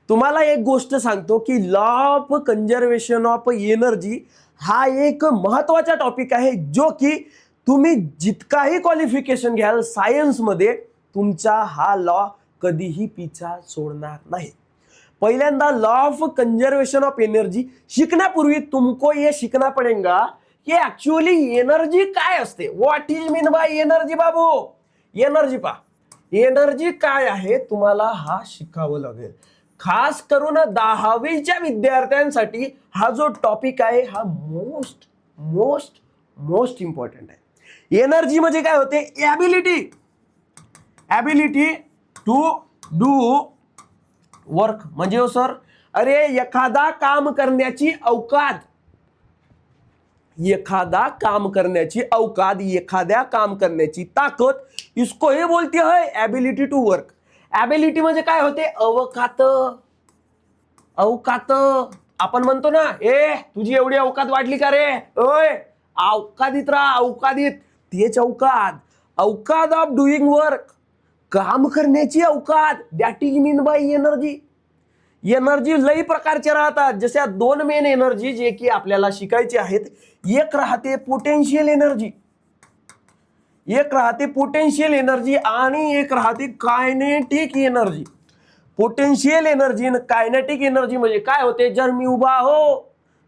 तुम्हाला एक गोष्ट सांगतो की law of conservation of energy हा एक महत्वाचा टॉपिक आहे, जो की तुम्ही जितकाही क्वालिफिकेशन घ्याल सायन्समध्ये तुमचा हा लॉ कधीही पिछा सोडणार नाही. पहिल्यांदा law of conservation of energy शिकण्यापूर्वी तुमको ये शिकना पडेगा की ऍक्च्युअली एनर्जी काय असते. What is mean by energy बाबू. एनर्जी पा एनर्जी काय आहे तुम्हाला हा शिकावं लागेल. खास करून 10वीच्या विद्यार्थ्यांसाठी हा जो टॉपिक आहे हा मोस्ट मोस्ट मोस्ट इम्पॉर्टंट आहे. एनर्जी म्हणजे काय होते. ॲबिलिटी टू डू वर्क म्हणजे हो सर, अरे एखादा काम करण्याची अवकात, एखादा काम करण्याची अवकात, एखाद्या काम करण्याची ताकद, इसको हे बोलते है एबिलिटी टू वर्क. एबिलिटी म्हणजे काय होते. अवकात. अवकात आपण म्हणतो ना, ए तुझी एवढी अवकात वाढली का रे. ओय अवकादित राहा, अवकादित. तेच अवकात. अवकात ऑफ डुईंग वर्क, काम करण्याची अवकात. That is mean by energy. Energy लई प्रकारचे राहतात. जशा 2 मेन एनर्जी जे की आपल्याला शिकायचे आहेत. एक राहते पोटेन्शियल एनर्जी, एक राहते पोटेन्शियल एनर्जी आणि एक राहते कायनेटिक एनर्जी. पोटेन्शियल एनर्जी आणि कायनेटिक एनर्जी म्हणजे काय होते. जर मी उभा हो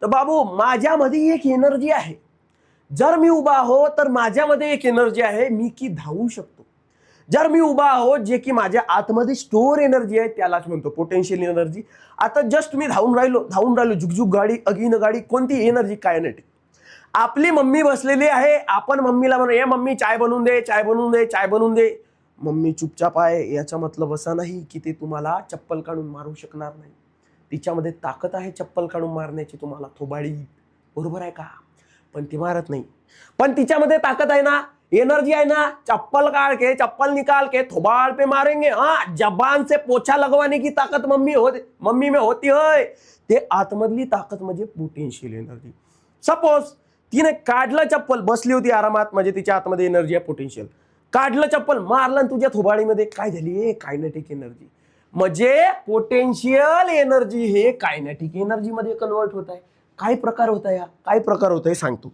तर बाबू माझ्यामध्ये एक एनर्जी आहे. जर मी उभा हो तर माझ्यामध्ये एक एनर्जी आहे, मी की धावू शकतो. जर मी उभा हो जे की माझ्या आतमध्ये स्टोअर एनर्जी आहे त्यालाच म्हणतो पोटेन्शियल एनर्जी. आता जस्ट मी धावून राहिलो झुकझुक गाडी, अगीन गाडी, कोणती एनर्जी. कायनेटिक. आपली मम्मी बसलेली आहे, आपण मम्मीला म्हणू ए मम्मी चाय बनवून दे, चाय बनवून दे, चाय बनवून दे. मम्मी चुपचाप आहे. याचा मतलब असा नाही की ते तुम्हाला चप्पल काढून मारू शकणार नाही. तिच्यामध्ये ताकद आहे चप्पल काढून मारण्याची तुम्हाला, थोबाडी. बरोबर आहे का. पण ती मारत नाही. पण तिच्यामध्ये ताकद आहे ना, एनर्जी आहे ना. चप्पल काढ के, चप्पल निकाल के थोबाड़ पे मारेंगे. हाँ, जबान से पोछा लगवाने की ताकत मम्मी में होती है. ते आतमधली ताकद म्हणजे पोटेन्शियल एनर्जी. सपोज तिने काढलं चप्पल, बसली होती आरामात, म्हणजे तिच्या आतमध्ये एनर्जी आहे पोटेन्शियल. काढलं चप्पल, मारलं तुझ्या थोबाडीमध्ये, काय झाली. Kinetic energy. म्हणजे पोटेन्शियल एनर्जी हे कायनेटिक एनर्जी मध्ये कन्वर्ट होत आहे. काय प्रकार होत आहे, काय प्रकार होत आहे सांगतो.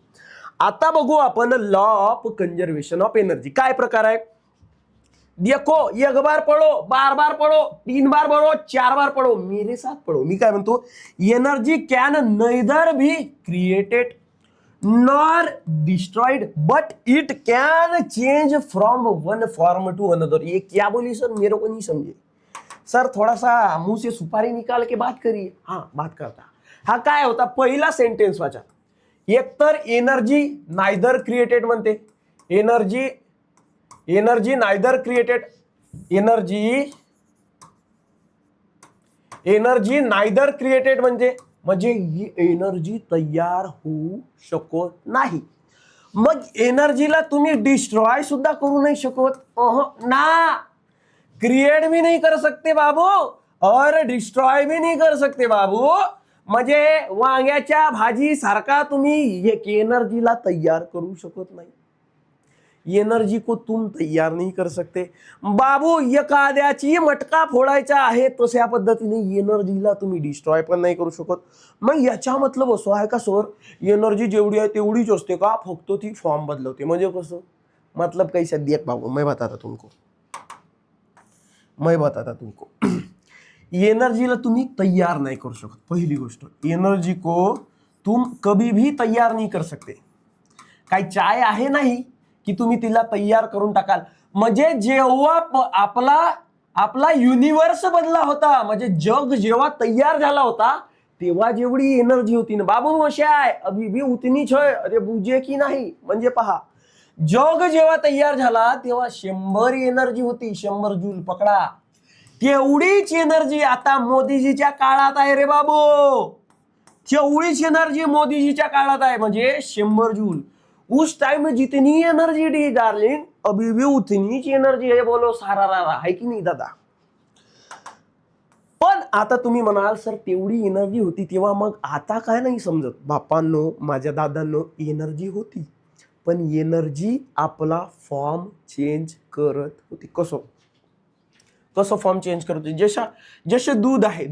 आता बघू आपण law of conservation of energy. काय प्रकार आहे. देखो, एक बार पढ़ो, बार बार पढ़ो, 3 बार पढ़ो, 4 बार पढ़ो, मेरे साथ पढ़ो. मी काय म्हणतो. Energy can neither be created nor destroyed but it can change from one form to another. ये क्या बोली सर, मेरे को नहीं समझे सर. थोड़ा सा मुंह से सुपारी निकाल के बात करिए. हाँ बात करता. हा काय होता. पहिला सेंटेन्स वाचा. एक तर एनर्जी नायदर क्रिएटेड म्हणते. Energy neither created. Energy neither created म्हणजे ही एनर्जी तयार होऊ शकत नाही. मग एनर्जीला तुम्ही डिस्ट्रॉय सुद्धा करू नाही शकत ना. क्रिएट भी नहीं कर सकते बाबू और डिस्ट्रॉय भी नहीं कर सकते बाबू. म्हणजे वांग्याच्या भाजी सारखा तुम्ही एक एनर्जीला तैयार करू शकत नाही. एनर्जी को तुम तैयार नहीं कर सकते बाबू. एखाद्याची मटका फोडायचा आहे तशा पद्धतीने एनर्जीला तुम्ही डिस्ट्रॉय पण नाही करू शकत. मग याचा मतलब असं आहे का सर, एनर्जी जेवढी आहे तेवढीच असते का, फक्त ती फॉर्म बदलवते. म्हणजे कसं, मतलब कैसा देख बाबू, मैं बताता तुमको. एनर्जीला तुम्ही तैयार नाही करू शकत. पहिली गोष्ट, एनर्जी को तुम कभी भी तैयार नहीं कर सकते. काही चाय आहे नाही की तुम्ही तिला तैयार करून टाकाल. म्हणजे जेव्हा आपला युनिवर्स बदला होता, म्हणजे जग जेव्हा तैयार झाला होता तेव्हा जेवढी एनर्जी होती ना बाबू वशा आहे अभी भी उतनीच है. अरे बुझे की नाही. म्हणजे पहा, जग जेव्हा तैयार झाला तेव्हा 100 एनर्जी होती. 100 जूल पकडा. तेवढीच एनर्जी आता मोदीजीच्या काळात आहे रे बाबू. तेवढीच एनर्जी मोदीजीच्या काळात आहे, म्हणजे 100 जूल. उस टाइम में जितनी एनर्जी दी डार्लिंग, अभी भी उतनीच एनर्जी है. बोलो सारा रारा है की नाही दादा. पण आता तुम्ही म्हणाल सर तेवढी एनर्जी होती तेव्हा, मग आता काय नाही समजत. बापांनो, माझ्या दादांनो, एनर्जी होती पण एनर्जी आपला फॉर्म चेंज करत होती. कसं कसं फॉर्म चेंज करतो, जसे दूध आहे,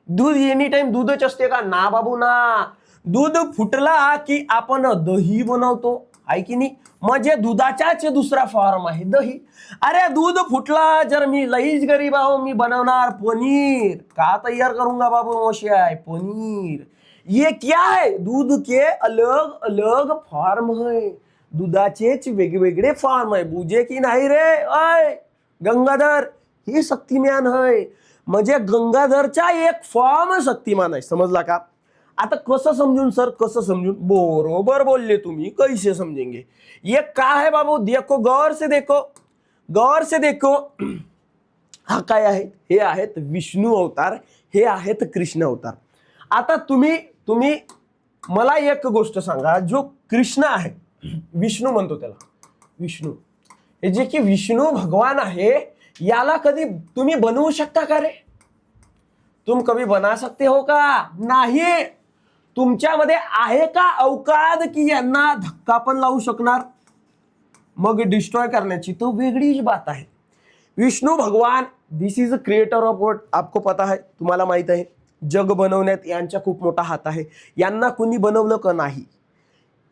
दूध एनी टाइम दूधच असते का? ना बाबू ना. दूध फुटला की आपण दही बनवतो, आहे की नाही? म्हणजे दुधाचाच दुसरा फॉर्म आहे दही. अरे दूध फुटला, जर मी लईच गरीब आहो, मी बनवणार पनीर. का तैयार करूंगा बाबू मोशाय? पनीर. ये क्या है? दूध के अलग अलग फॉर्म है, दुधाचेच वेगवेगळे फॉर्म आहे. बुझे की नाही रे? अय गंगाधर, हे शक्तिमान आहे. म्हणजे गंगाधरचा एक फॉर्म शक्तिमान आहे, समजला का? आता कसं समजून सर, कसं समजून? बरोबर बोलले तुम्ही, कैसे समजेंगे? ये का है बाबू? देखो, गौर से देखो. हा काय आहे? हे आहेत विष्णू अवतार, हे आहेत कृष्ण अवतार. आता तुम्ही मला एक गोष्ट सांगा, जो कृष्ण आहे, विष्णू म्हणतो त्याला, विष्णू, हे जे की विष्णू भगवान आहे, याला कधी तुम्ही बनवू शकता का रे? तुम कभी बना सकते हो का? नाही. तुमच्यामध्ये आहे का अवकाद की यांना धक्का पण लावू शकणार, मग डिस्ट्रॉय करण्याची? तो वेगळीच बात आहे. विष्णू भगवान, this is a creator of world. आपको पता है, तुम्हाला माहित आहे, जग बनवण्यात यांचा खूप मोठा हात आहे. यांना कोणी बनवलं का? नाही.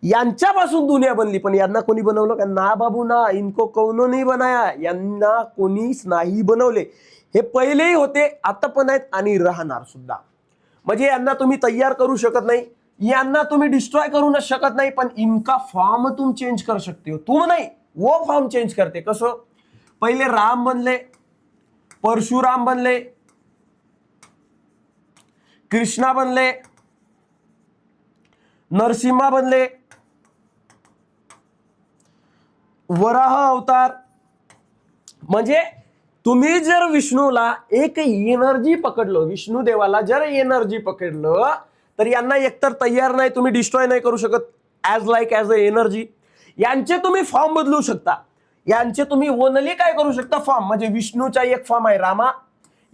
यांच्यापासून दुनिया बनली, पण यांना कोणी बनवलं का? ना बाबू ना. इनको कौनो नाही बनाया, यांना कोणीच नाही बनवले. हे पहिलेही होते, आता पण आहेत आणि राहणार सुद्धा. म्हणजे यांना तुम्ही तयार करू शकत नाही, यांना तुम्ही डिस्ट्रॉय करू शकत नाही, पण इनका फॉर्म तुम चेंज कर सकते हो. तुम नाही, वो फॉर्म चेंज करते. कसं? पहिले राम बनले, परशुराम बनले, कृष्णा बनले, नरसिंहा बनले, वराह अवतार. म्हणजे तुम्ही जर विष्णूला एक एनर्जी पकडलं, विष्णू देवाला जर एनर्जी पकडलं, तर यांना एकतर तयार नाही, तुम्ही डिस्ट्रॉय नाही करू शकत, ॲज अ एनर्जी. यांचे तुम्ही फॉर्म बदलू शकता, यांचे तुम्ही ओनली काय करू शकता? फॉर्म. म्हणजे विष्णूचा एक फॉर्म आहे रामा,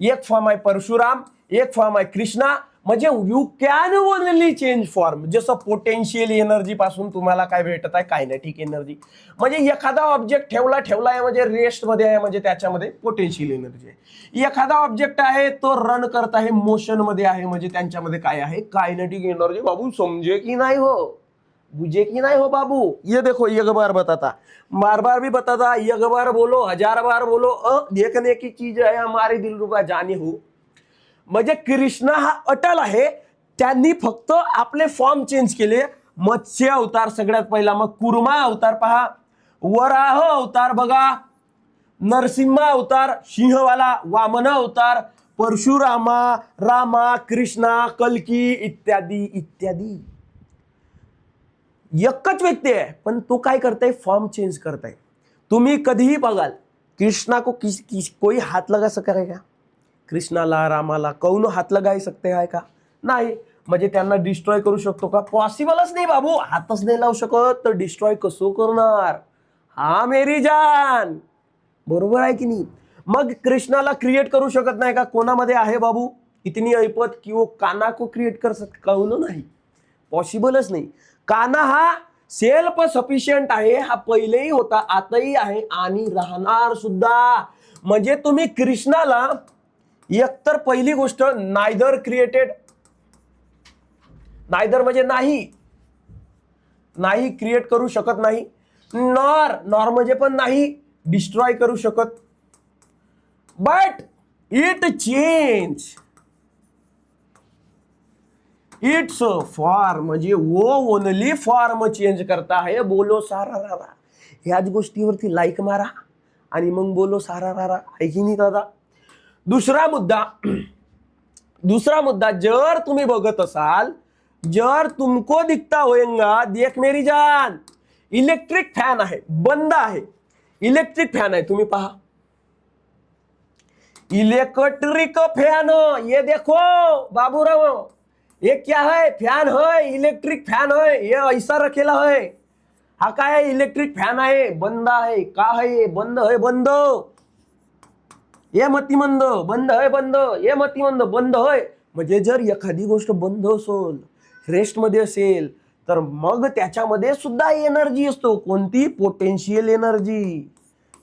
एक फॉर्म आहे परशुराम, एक फॉर्म आहे कृष्णा. म्हणजे you can only change form. जसं पोटेन्शियल एनर्जी पासून तुम्हाला काय भेटत आहे? Kinetic energy. म्हणजे एखादा ऑब्जेक्ट ठेवला आहे म्हणजे रेस्ट मध्ये आहे, म्हणजे त्याच्यामध्ये पोटेन्शियल एनर्जी आहे. एखादा ऑब्जेक्ट आहे तो रन करत आहे, मोशन मध्ये आहे, म्हणजे त्यांच्यामध्ये काय आहे? Kinetic energy. बाबू समजे की नाही हो? बुझे की नाही हो बाबू? ये देखो, एक बार बताता, बार बार भी बताता, एक बार बोलो, 1000 बार बोलो, देखने की चीज है हमारे दिलरुबा जाने हो. म्हणजे कृष्ण हा अटल आहे, त्यांनी फक्त आपले फॉर्म चेंज केले. मत्स्य अवतार सगळ्यात पहिला, मग कुर्मा अवतार पहा, वराह अवतार बघा, नरसिंह अवतार सिंहवाला, वामन अवतार, परशुरामा, रामा, कृष्णा, कल्की इत्यादी इत्यादी. एकच व्यक्ती आहे, पण तो काय करताय? फॉर्म चेंज करताय. तुम्ही कधीही बघाल कृष्णा को कोई हात लगा सका का? कृष्णाला, रामाला कौन हात लगाई सकते आहे का? नाही. म्हणजे त्यांना डिस्ट्रॉय करू शकतो का? पॉसिबलच नाही बाबू. हातच नाही लावू शकत, तर डिस्ट्रॉय कसं करणार? हा मेरी जान, बरोबर आहे की नाही? मग कृष्णाला क्रिएट करू शकत नाही का? कोणामध्ये आहे बाबू इतनी ऐपत की वो काना को क्रिएट कर सकते? कौन नाही, पॉसिबलच नाही. काना हा सेल्फ सफिशियंट आहे, हा पहिलेही होता, आताही आहे आणि राहणार सुद्धा. म्हणजे तुम्ही कृष्णाला एकतर पहिली गोष्ट नायदर क्रिएटेड, नायदर म्हणजे नाही क्रिएट करू शकत नाही, नॉर म्हणजे पण नाही डिस्ट्रॉय करू शकत, but it change it's form. म्हणजे वो ओनली फॉर्म चेंज करता है. बोलो सारा रारा. ह्याच गोष्टीवरती लाईक मारा आणि मग बोलो सारा रारा, आहे की नाही दादा? दुसरा मुद्दा, जर तुम्ही बघत असाल, जर तुमको दिखता होएगा, देख मेरी जान, इलेक्ट्रिक फॅन आहे, बंद आहे, इलेक्ट्रिक फॅन आहे, तुम्ही पहा, इलेक्ट्रिक फॅन. ये देखो बाबूराव, ये क्या है? फॅन है, इलेक्ट्रिक फॅन है, ये ऐसा रखेला है. हा काय? इलेक्ट्रिक फॅन आहे, बंद आहे. का है? बंद है, बंद. ये मतिमंद, बंद है, बंद. ये मतिमंद, बंद है. म्हणजे जर एखादी गोष्ट बंद असेल, रेस्ट मध्ये असेल, तर मग त्याच्यामध्ये सुद्धा एनर्जी असतो. कोणती? Potential energy.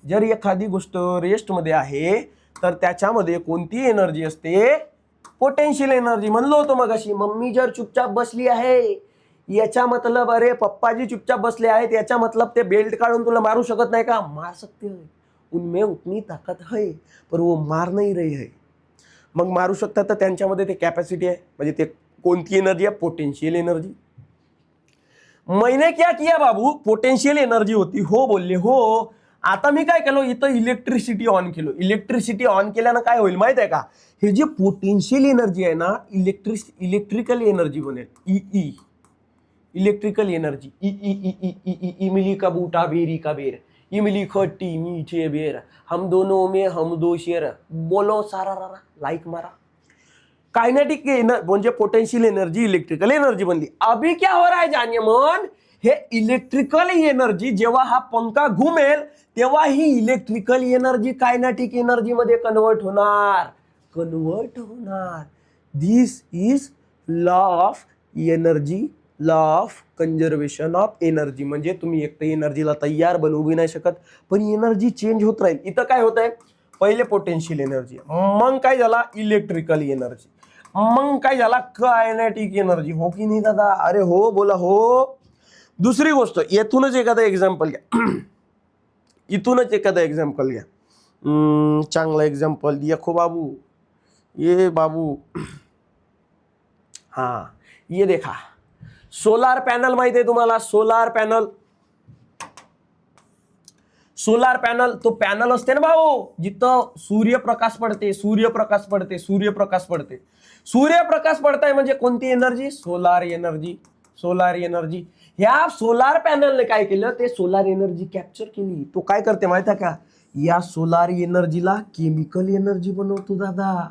जर एखादी गोष्ट रेस्टमध्ये आहे तर त्याच्यामध्ये कोणती एनर्जी असते? Potential energy. म्हणलो होतो मगाशी, मम्मी जर चुपचाप बसली आहे याचा मतलब, अरे पप्पाजी चुपचाप बसले आहेत याचा मतलब ते बेल्ट काढून तुला मारू शकत नाही का? मार सकते हैं, उनमें उतनी ताकत है, पर वो मार नहीं रही है. मग मारू शकतात तर त्यांच्यामध्ये ते कॅपॅसिटी आहे. म्हणजे ते कोणती एनर्जी आहे? Potential energy. मैंने क्या किया बाबू? पोटेन्शियल एनर्जी होती. हो बोलले हो. आता मी काय केलं, इथं इलेक्ट्रिसिटी ऑन केलं. इलेक्ट्रिसिटी ऑन केल्यानं काय होईल माहित आहे का? हे जे पोटेन्शियल एनर्जी आहे ना, इलेक्ट्रिकल एनर्जी बनेल. E electrical energy. इमली का बूटा बेरी का बेर, इमली खट्टी मीठे बेर, हम दोनों में हम दो शेर, बोलो सारा रारा, लाइक मारा. कायनेटिक म्हणजे पोटेन्शियल एनर्जी इलेक्ट्रिकल एनर्जी बनली. अभी क्या हो रहा है जानिए मन, हे इलेक्ट्रिकल एनर्जी जेव्हा हा पंखा घुमेल तेव्हा ही इलेक्ट्रिकल एनर्जी कायनेटिक एनर्जी मध्ये कन्वर्ट होणार. This is law of energy, law of conservation of energy. म्हणजे तुम्ही एक तर एनर्जीला तयार बनवू बी नाही शकत, पण एनर्जी चेंज होत राहील. इथं काय होत आहे? पहिले पोटेन्शियल एनर्जी, मग काय झाला? इलेक्ट्रिकल एनर्जी, मग काय झाला? Kinetic energy. हो की नाही दादा? अरे हो, बोला हो. दुसरी गोष्ट, येथूनच एखादा एक्झाम्पल घ्या. इथूनच एखादा एक्झाम्पल घ्या. चांगला एक्झाम्पल देखो बाबू, ये बाबू, हाँ ये देखा, सोलार पॅनल माहिती आहे तुम्हाला? सोलार पॅनल, सोलार पॅनल तो पॅनल असते ना भाऊ, जिथं सूर्यप्रकाश पडते, सूर्यप्रकाश पडते, सूर्यप्रकाश पडते. सूर्यप्रकाश पडताय म्हणजे कोणती energy? Solar energy. Solar energy. ह्या सोलार पॅनलने काय केलं? ते सोलार एनर्जी कॅप्चर केली. तो काय करते माहिती आहे का? या सोलार एनर्जीला केमिकल एनर्जी बनवतो दादा.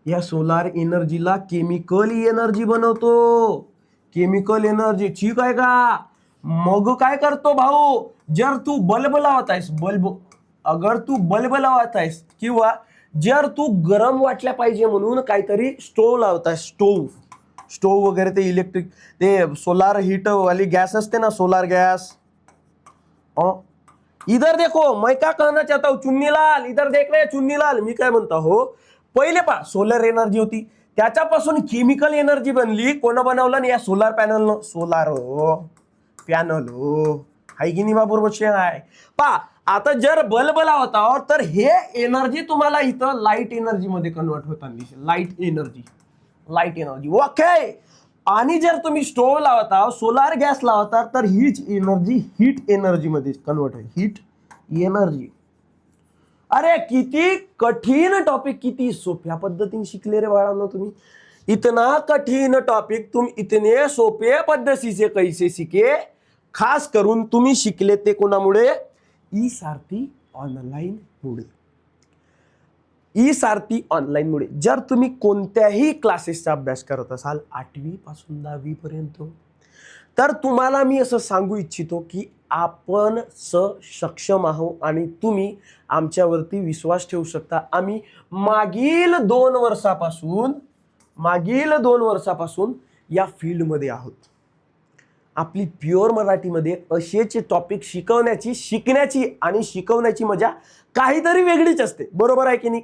या सोलार एनर्जीला केमिकल एनर्जी बनवतो. केमिकल एनर्जी, ठीक आहे का? मग काय करतो भाऊ? जर तू बल्ब लावत आहेस, अगर तू बल्ब लावत आहेस किंवा जर तू गरम वाटल्या पाहिजे म्हणून काहीतरी स्टोव लावत आहेस, स्टोव वगैरे, ते इलेक्ट्रिक, ते सोलार हीट वाली गॅस असते ना, सोलार गॅस. इधर देखो, मैं क्या कहना चाहता हूं चुन्नीलाल, इधर देख रहे चुन्नीलाल, मी काय म्हणता हो, पहिले सोलर एनर्जी होती, त्याच्यापासून केमिकल एनर्जी बनली. कोण बनवलं? या सोलार पॅनल. सोलार पॅनल हाय की नाही बाबूर? आहे पा. आता जर बल्ब लावत आहोत तर हे एनर्जी तुम्हाला इथं लाईट एनर्जी मध्ये कन्वर्ट होताना दिसेल. Light energy okay. आणि जर तुम्ही स्टोव्ह लावत आहात, सोलार गॅस लावतात, तर हीच एनर्जी हीट एनर्जी मध्ये कन्वर्ट होईल. Heat energy. अरे किती कठीण टॉपिक, किती सोप्या पद्धतीने शिकले रे बाळांनो तुम्ही. इतना कठीण टॉपिक तुम इतने सोपे पद्धती से कैसे सीखे? खास करून तुम्ही शिकले ते कोणामुळे? ई सारथी ऑनलाईन मुळे. ई सारथी ऑनलाईन मुळे. जर तुम्ही कोणत्याही क्लासेसचा अभ्यास करत असाल 8वी पासून 10वी पर्यंत, तर तुम्हाला मी असं सांगू इच्छितो की आपण सक्षम आहोत आणि तुम्ही आमच्यावरती विश्वास ठेवू शकता. आम्ही मागील 2 वर्षापासून या फील्डमध्ये आहोत. आपली प्युअर मराठीमध्ये असेच टॉपिक शिकण्याची आणि शिकवण्याची मजा काहीतरी वेगळीच असते. बरोबर आहे की नाही?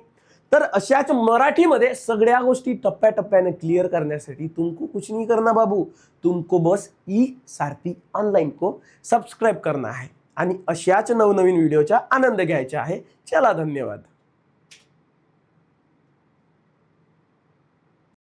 तर अशाच मराठीमध्ये सगळ्या गोष्टी टप्प्याटप्प्याने क्लिअर करण्यासाठी तुमको कुछ नहीं करना बाबू, तुमको बस ई सारथी ऑनलाइन को सब्सक्राइब करना है आणि अशाच नवनवीन व्हिडिओचा आनंद घ्यायचा आहे. चला, धन्यवाद.